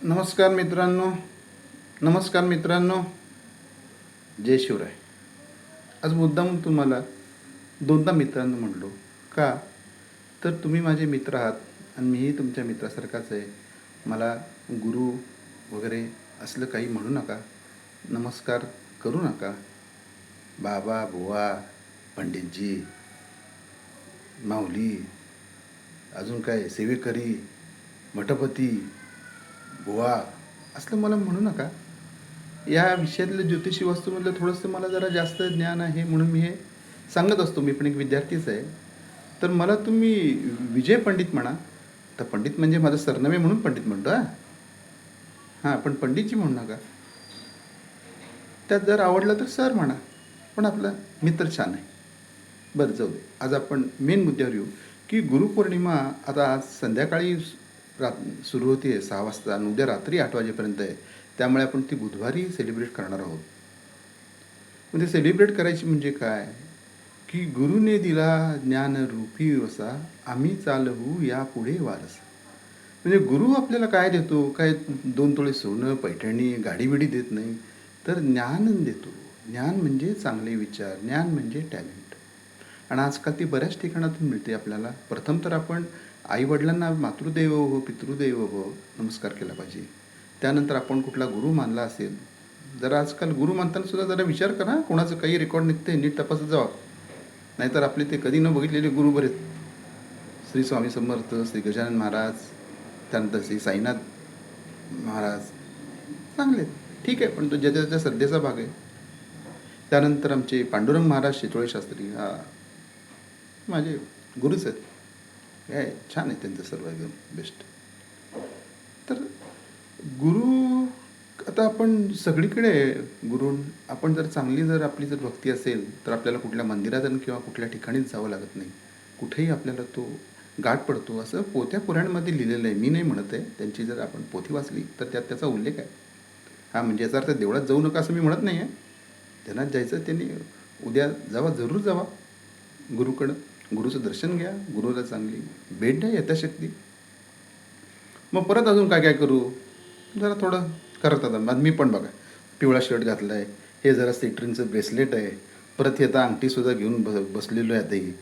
नमस्कार मित्रांनो. नमस्कार मित्रांनो. जय शिवराय. आज मुद्दाम तुम्हाला दोनदा मित्रांनो म्हणलो का, तर तुम्ही माझे मित्र आहात आणि मीही तुमच्या मित्रासारखाच आहे. मला गुरु वगैरे असलं काही म्हणू नका, नमस्कार करू नका. बाबा, बुवा, पंडितजी, माऊली, अजून काय सेवेकरी, मठपती, बुवा असलं मला म्हणू नका. या विषयातलं ज्योतिषी वास्तूमधलं थोडंसं मला जरा जास्त ज्ञान आहे म्हणून मी हे सांगत असतो. मी पण एक विद्यार्थीच आहे. तर मला तुम्ही विजय पंडित म्हणा. तर पंडित म्हणजे माझं सरनामे म्हणून पंडित म्हणतो. हां, पण पंडितजी म्हणू नका. त्यात जर आवडलं तर सर म्हणा, पण आपला मित्र छान आहे. बरं, जाऊ दे. आज आपण मेन मुद्द्यावर येऊ की गुरुपौर्णिमा आता आज संध्याकाळी सुरू होते आहे 6 वाजता आणि उद्या रात्री 8 वाजेपर्यंत आहे. त्यामुळे आपण ती बुधवारी सेलिब्रेट करणार आहोत. म्हणजे सेलिब्रेट करायची म्हणजे काय, की गुरुने दिला ज्ञानरूपी वसा, आम्ही चालवू यापुढे वारसा. म्हणजे गुरु आपल्याला काय देतो, काय 2 तोळे सोनं, पैठणी, गाडीबिडी देत नाही, तर ज्ञान देतो. ज्ञान म्हणजे चांगले विचार, ज्ञान म्हणजे टॅलेंट. आणि आजकाल ती बऱ्याच ठिकाणातून मिळते आपल्याला. प्रथम तर आपण आईवडिलांना मातृदेवो हो पितृदेवो हो नमस्कार केला पाहिजे. त्यानंतर आपण कुठला गुरु मानला असेल, जरा आजकाल गुरु मानताना सुद्धा जरा विचार करा, कोणाचं काही रेकॉर्ड निघते नीट तपासत जावा. नाहीतर आपले ते कधी न बघितलेले गुरु बरेत. श्री स्वामी समर्थ, श्री गजानन महाराज, त्यानंतर श्री साईनाथ महाराज चांगले, ठीक आहे, पण तो ज्याच्या त्याच्या श्रद्धेचा भाग आहे. त्यानंतर आमचे पांडुरंग महाराज शितोळे शास्त्री, हा माझे गुरुच आहेत. काय छान आहे त्यांचं सर्व, एकदम बेस्ट. तर गुरु आता आपण सगळीकडे गुरु, आपण जर चांगली जर आपली जर भक्ती असेल तर आपल्याला कुठल्या मंदिरात किंवा कुठल्या ठिकाणीच जावं लागत नाही. कुठेही आपल्याला तो गाठ पडतो, असं पोथ्या पुराणामध्ये लिहिलेलं आहे. मी नाही म्हणत आहे, त्यांची जर आपण पोथी वाचली तर त्यात त्याचा उल्लेख आहे. हा म्हणजे याचा अर्थ देवळात जाऊ नका असं मी म्हणत नाही आहे. त्यांना जायचं त्यांनी उद्या जावा, जरूर जावा गुरुकडं. गुरुचं दर्शन घ्या, गुरुला चांगली भेट द्या यथाशक्ती. मग परत अजून काय काय करू, जरा थोडं करत आता. मी पण बघा पिवळा शर्ट घातला आहे, हे जरा सेट्रिनचं ब्रेसलेट आहे, परत हे आता अंगठीसुद्धा घेऊन बसलेलो आहे. आता ही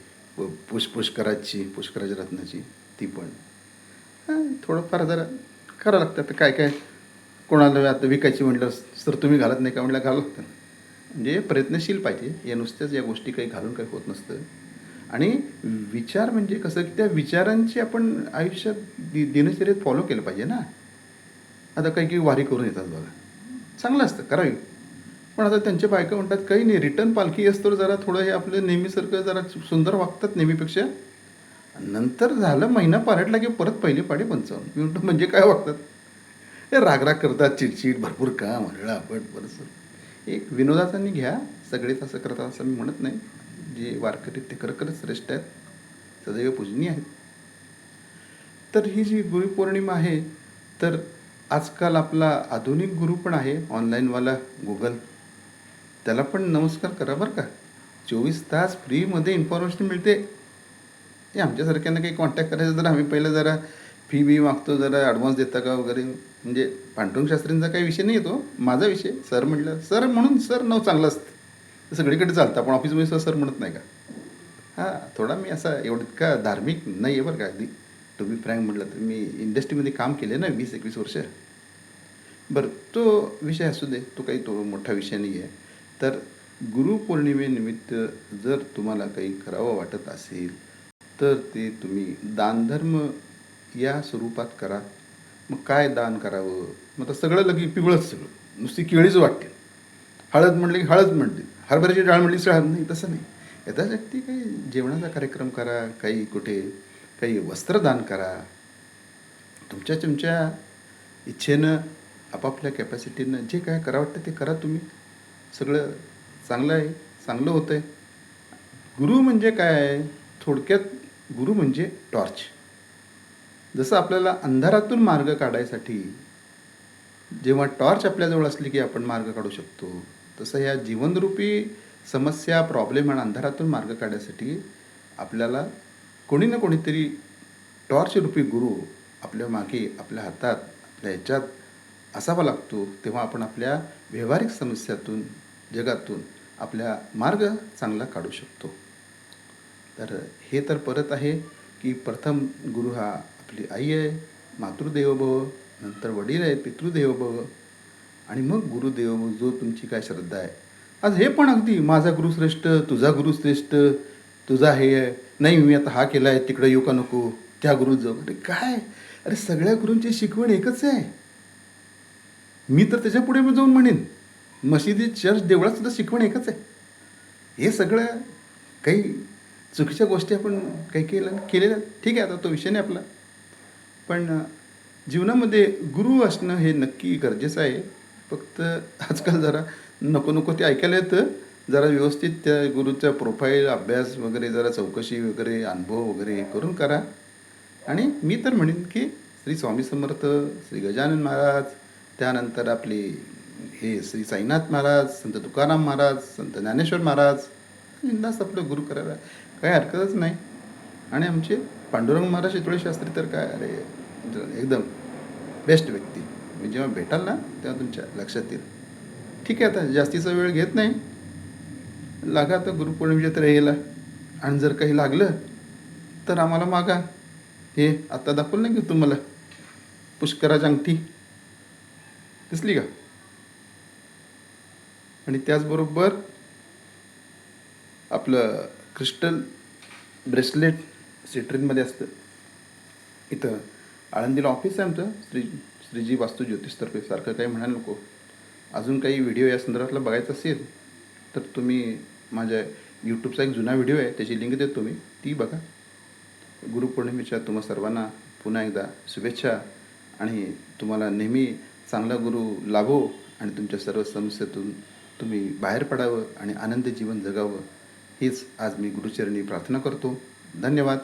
पुष्कराच्या रत्नाची ती पण. थोडंफार जरा करावं लागतं. आता काय काय कोणाला आता विकायची म्हटलं सर तुम्ही घालत नाही का म्हटलं, घालावं लागतं. म्हणजे प्रयत्नशील पाहिजे. या नुसत्याच या गोष्टी काही घालून काही होत नसतं. आणि विचार म्हणजे कसं, की त्या विचारांची आपण आयुष्यात दिनचर्येत फॉलो केलं पाहिजे ना. आता काही काही वारी करून येतात बघा, चांगलं असतं, करावी. पण आता त्यांच्या बायका म्हणतात काही नाही, रिटर्न पालखी असतो जरा थोडं हे आपलं नेहमीसारखं जरा सुंदर वागतात नेहमीपेक्षा. नंतर झालं महिना पालटला की परत पहिले पाडे 55. मी म्हणतो म्हणजे काय वागतात, हे रागराग करतात, चिडचिड, भरपूर काम, आपण बरंच एक विनोदाचानी घ्या. सगळेच असं करतात असं मी म्हणत नाही. जे वारकरी ते खरंच श्रेष्ठ आहेत, सदैव पूजनीय आहेत. तर ही जी गुरुपौर्णिमा आहे, तर आजकाल आपला आधुनिक गुरु पण आहे ऑनलाईनवाला गुगल, त्याला पण नमस्कार करा बरं का. 24 तास फ्रीमध्ये इन्फॉर्मेशन मिळते. हे आमच्यासारख्यांना काही कॉन्टॅक्ट करायचं तर आम्ही पहिलं जरा फी बी मागतो, जरा ॲडव्हान्स देता का वगैरे. म्हणजे पांडुरंग शास्त्रींचा काही विषय नाही येतो, माझा विषय. सर म्हटलं सर म्हणून सर नाव चांगलं असतं, सगळीकडे चालतं. आपण ऑफिसमध्ये सर म्हणत नाही का. हां, थोडा मी असा एवढं का धार्मिक नाही आहे बरं का. अगदी टू बी फ्रँक म्हटलं तर मी इंडस्ट्रीमध्ये काम केले ना 20-21 वर्ष. बरं, तो विषय असू दे, तो मोठा विषय नाही आहे. तर गुरुपौर्णिमेनिमित्त जर तुम्हाला काही करावं वाटत असेल तर ते तुम्ही दानधर्म या स्वरूपात करा. मग काय दान करावं, मग तर सगळं लगे पिवळंच, सगळं नुसती केळीच वाटते. हळद म्हणली की हळद म्हणते, हरभऱ्याची डाळ म्हणली की हळद नाही, तसं नाही. यथाशक्ती काही जेवणाचा कार्यक्रम करा, काही कुठे काही वस्त्रदान करा. तुमच्या इच्छेनं, आपापल्या कॅपॅसिटीनं जे काय करा वाटतं ते करा तुम्ही. सगळं चांगलं आहे, चांगलं होतं आहे. गुरु म्हणजे काय, थोडक्यात गुरु म्हणजे टॉर्च. जसं आपल्याला अंधारातून मार्ग काढायसाठी जेव्हा टॉर्च आपल्याजवळ असली की आपण मार्ग काढू शकतो, तसं ह्या जीवनरूपी समस्या, प्रॉब्लेम आणि अंधारातून मार्ग काढण्यासाठी आपल्याला कोणी ना कोणीतरी टॉर्च रूपी गुरु आपल्या मागे, आपल्या हातात, आपल्या ह्याच्यात असावा लागतो, तेव्हा आपण आपल्या व्यावहारिक समस्यातून, जगातून आपल्या मार्ग चांगला काढू शकतो. तर हे तर परत आहे की प्रथम गुरु हा आपली आई आहे, मातृदेवो भव, नंतर वडील आहे, पितृदेवो भव, आणि मग गुरुदेव भव, जो तुमची काय श्रद्धा आहे. आज हे पण अगदी माझा गुरु श्रेष्ठ, तुझा गुरु श्रेष्ठ, तुझा हे आहे, नाही मी आता हा केला आहे तिकडे येऊ का नको, त्या गुरु जाऊ. अरे काय, अरे सगळ्या गुरूंची शिकवण एकच आहे. मी तर त्याच्या पुढे मी जाऊन म्हणेन, मशिदीत, चर्च, देवळात सुद्धा शिकवण एकच आहे. हे सगळं काही चुकीच्या गोष्टी आपण काही केलेल्या, ठीक आहे, आता तो विषय नाही आपला. पण जीवनामध्ये गुरु असणं हे नक्की गरजेचं आहे. फक्त आजकाल जरा नको नको ते ऐकायला येतं. जरा व्यवस्थित त्या गुरुचा प्रोफाईल, अभ्यास वगैरे, जरा चौकशी वगैरे, अनुभव वगैरे करून करा. आणि मी तर म्हणेन की श्री स्वामी समर्थ, श्री गजानन महाराज, त्यानंतर आपले हे श्री साईनाथ महाराज, संत तुकाराम महाराज, संत ज्ञानेश्वर महाराज, बिनधास्त आपलं गुरु करायला काही हरकतच नाही. आणि आमचे पांडुरंग महाराज शितोळे शास्त्री तर काय, अरे एकदम बेस्ट व्यक्ती. मी जेव्हा भेटाल ना तेव्हा तुमच्या लक्षात येईल. ठीक आहे, आता जास्तीचा वेळ घेत नाही. लागा आता गुरुपौर्णिमेच्या तर यायला, आणि जर काही लागलं तर आम्हाला मागा. हे आता दाखवलं नाही की तुम्हाला पुष्कराची अंगठी दिसली का? आणि त्याचबरोबर आपलं क्रिस्टल ब्रेसलेट सिट्रिनमध्ये असतं. इथं आळंदीला ऑफिस आहे आमचं, श्रीजी वास्तू ज्योतिषतर्फे. सारखं काही म्हणायला नको. अजून काही व्हिडिओ या संदर्भातला बघायचा असेल तर तुम्ही माझ्या यूट्यूबचा एक जुना व्हिडिओ आहे, त्याची लिंक देतो मी, ती बघा. गुरुपौर्णिमेच्या तुम्हा सर्वांना पुन्हा एकदा शुभेच्छा, आणि तुम्हाला नेहमी चांगला गुरु लाभो, आणि तुमच्या सर्व समस्येतून तुम्ही बाहेर पडावं आणि आनंदी जीवन जगावं, हीच आज मी गुरुचरणी प्रार्थना करतो. धन्यवाद.